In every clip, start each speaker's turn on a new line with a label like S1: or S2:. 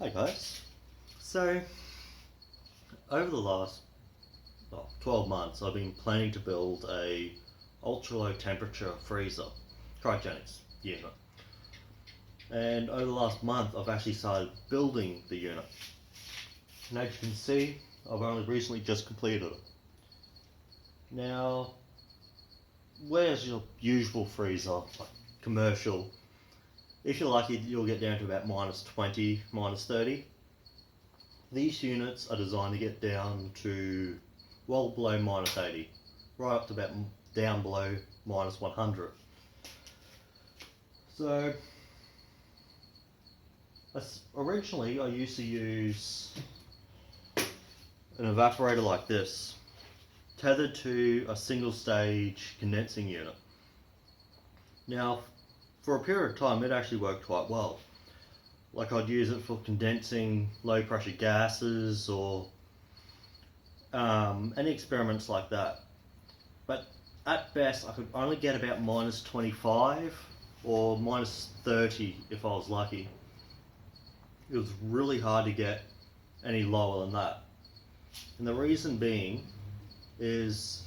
S1: Hi guys. So, over the last 12 months I've been planning to build a ultra low temperature freezer, cryogenics unit. And over the last month I've actually started building the unit. And as you can see, I've only recently just completed it. Now, where's your usual freezer, like commercial? If you're lucky, you'll get down to about minus 20, minus 30. These units are designed to get down to well below minus 80, right up to about down below minus 100. So, originally I used to use an evaporator like this, tethered to a single stage condensing unit. Now, for a period of time it actually worked quite well. Like I'd use it for condensing low pressure gases or any experiments like that. But at best I could only get about minus 25 or minus 30 if I was lucky. It was really hard to get any lower than that. And the reason being is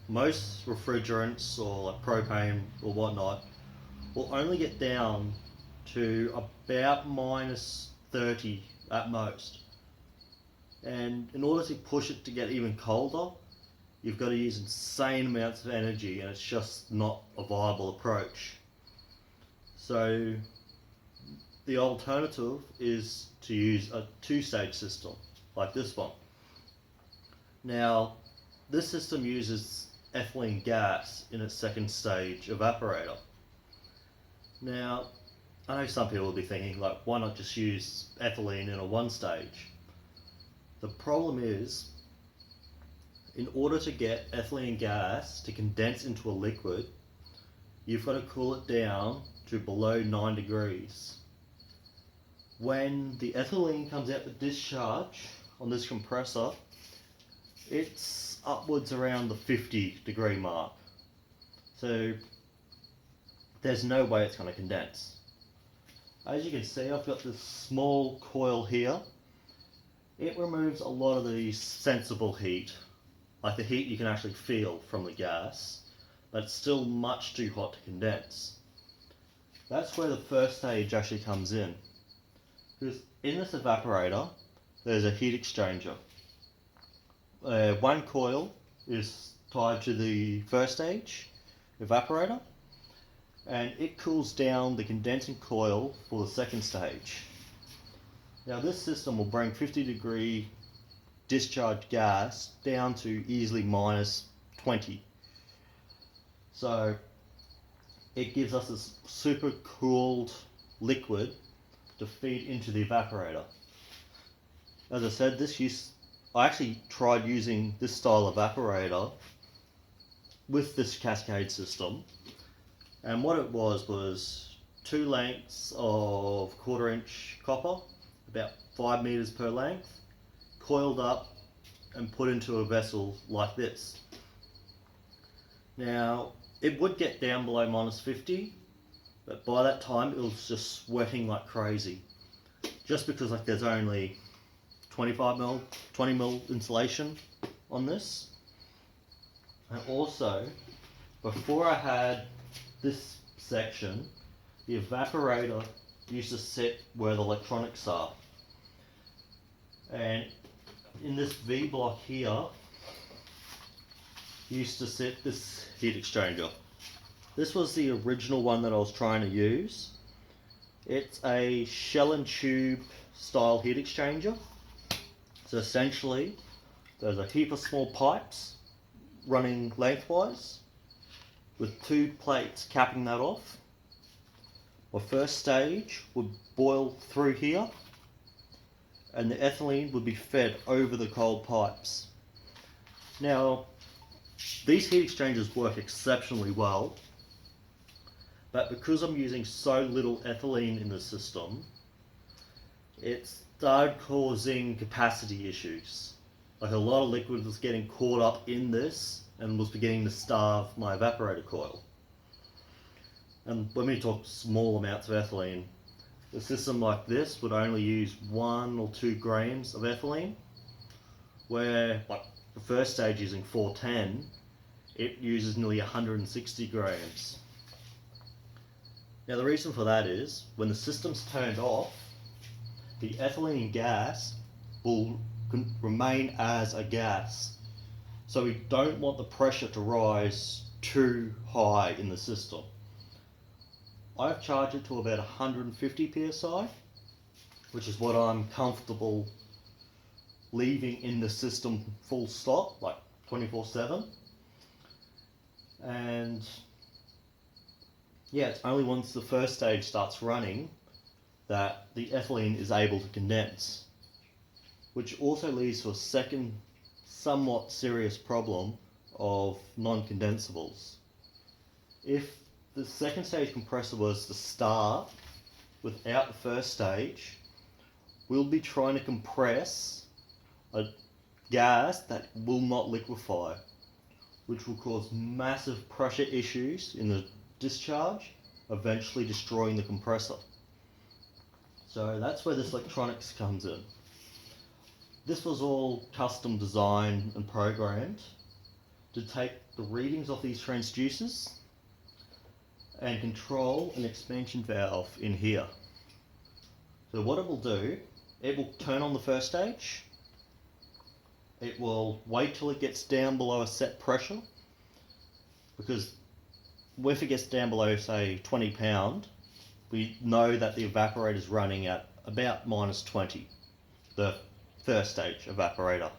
S1: most refrigerants or like propane or whatnot will only get down to about minus 30 at most. And in order to push it to get even colder, you've got to use insane amounts of energy, and it's just not a viable approach. So the alternative is to use a two-stage system like this one. Now, this system uses ethylene gas in its second stage evaporator. Now, I know some people will be thinking, like, why not just use ethylene in a one stage? The problem is, in order to get ethylene gas to condense into a liquid, you've got to cool it down to below 9 degrees. When the ethylene comes out the discharge on this compressor, it's upwards around the 50-degree mark. So there's no way it's going to condense. As you can see, I've got this small coil here. It removes a lot of the sensible heat, like the heat you can actually feel from the gas, but it's still much too hot to condense. That's where the first stage actually comes in. Because in this evaporator, there's a heat exchanger. One coil is tied to the first stage evaporator, and it cools down the condensing coil for the second stage. Now this system will bring 50-degree discharge gas down to easily minus 20. So it gives us this super cooled liquid to feed into the evaporator. As I said, I actually tried using this style evaporator with this cascade system, and what it was 2 lengths of 1/4 inch copper, about 5 meters per length, coiled up and put into a vessel like this. Now, it would get down below minus 50, but by that time it was just sweating like crazy, just because like there's only 20 mil insulation on this. And also, before I had this section, the evaporator used to sit where the electronics are. And in this V block here used to sit this heat exchanger. This was the original one that I was trying to use. It's a shell and tube style heat exchanger. So essentially, there's a heap of small pipes running lengthwise with 2 plates capping that off. My first stage would boil through here, and the ethylene would be fed over the cold pipes. Now, these heat exchangers work exceptionally well, but because I'm using so little ethylene in the system, it started causing capacity issues. Like a lot of liquid was getting caught up in this and was beginning to starve my evaporator coil. And when we talk small amounts of ethylene, a system like this would only use 1 or 2 grams of ethylene, where like the first stage using 410, it uses nearly 160 grams. Now the reason for that is, when the system's turned off, the ethylene gas will remain as a gas. So we don't want the pressure to rise too high in the system. I've charged it to about 150 psi, which is what I'm comfortable leaving in the system full stop, like 24/7. And yeah, it's only once the first stage starts running that the ethylene is able to condense, which also leads to a second somewhat serious problem of non-condensables. If the second stage compressor was to start without the first stage, we'll be trying to compress a gas that will not liquefy, which will cause massive pressure issues in the discharge, eventually destroying the compressor. So that's where this electronics comes in. This was all custom designed and programmed to take the readings of these transducers and control an expansion valve in here. So what it will do, it will turn on the first stage, it will wait till it gets down below a set pressure, because if it gets down below say 20 pound, we know that the evaporator is running at about -20, the first stage evaporator.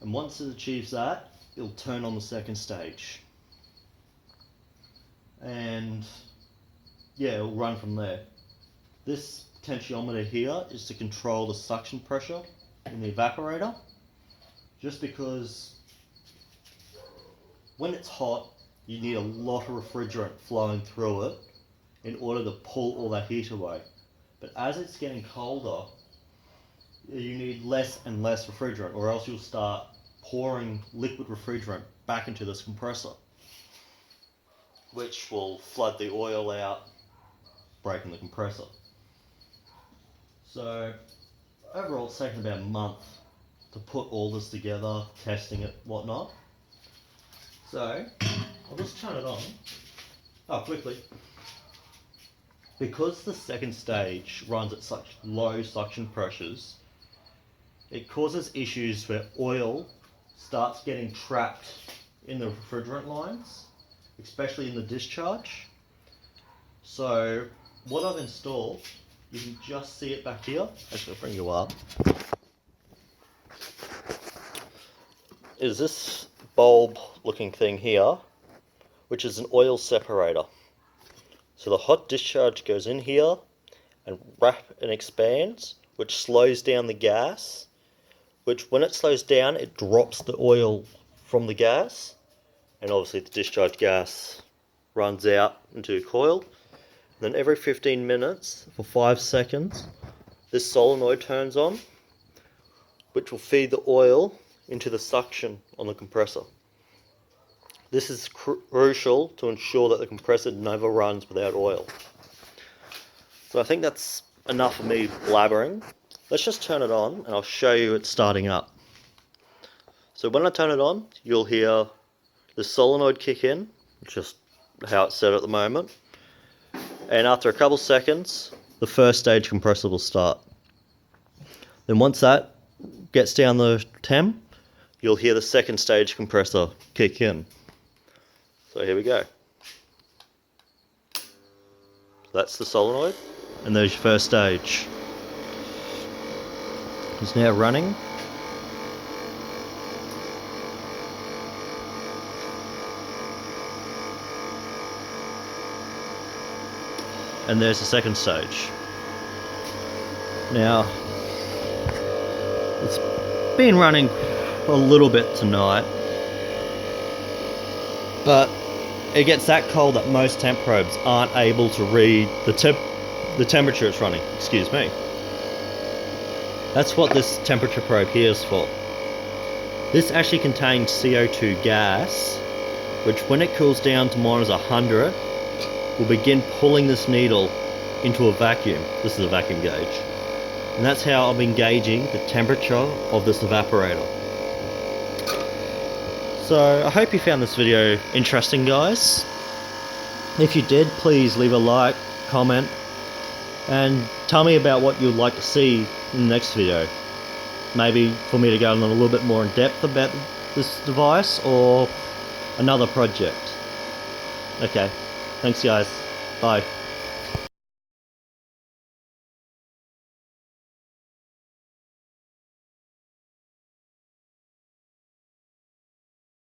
S1: And once it achieves that, it'll turn on the second stage. And yeah, it'll run from there. This potentiometer here is to control the suction pressure in the evaporator, just because when it's hot, you need a lot of refrigerant flowing through it in order to pull all that heat away. But as it's getting colder, you need less and less refrigerant, or else you'll start pouring liquid refrigerant back into this compressor, which will flood the oil out, breaking the compressor. So overall it's taken about a month to put all this together, testing it, whatnot. So I'll just turn it on. Quickly. Because the second stage runs at such low suction pressures, it causes issues where oil starts getting trapped in the refrigerant lines, especially in the discharge. So what I've installed, you can just see it back here. Actually, I'll bring you up. Is this bulb looking thing here, which is an oil separator. So the hot discharge goes in here and expands, which slows down the gas, which when it slows down, it drops the oil from the gas, and obviously the discharge gas runs out into a coil. Then every 15 minutes for 5 seconds, this solenoid turns on, which will feed the oil into the suction on the compressor. This is crucial to ensure that the compressor never runs without oil. So I think that's enough of me blabbering. Let's just turn it on and I'll show you it starting up. So when I turn it on, you'll hear the solenoid kick in, which is how it's set at the moment. And after a couple seconds, the first stage compressor will start. Then once that gets down the temp, you'll hear the second stage compressor kick in. So here we go. So that's the solenoid, and there's your first stage. It's now running. And there's the second stage. Now, it's been running a little bit tonight, but it gets that cold that most temp probes aren't able to read the temperature it's running. Excuse me. That's what this temperature probe here is for. This actually contains CO2 gas, which when it cools down to -100, will begin pulling this needle into a vacuum. This is a vacuum gauge. And that's how I'm gauging the temperature of this evaporator. So I hope you found this video interesting, guys. If you did, please leave a like, comment, and tell me about what you'd like to see in the next video. Maybe for me to go in a little bit more in depth about this device or another project. Okay, thanks guys, bye.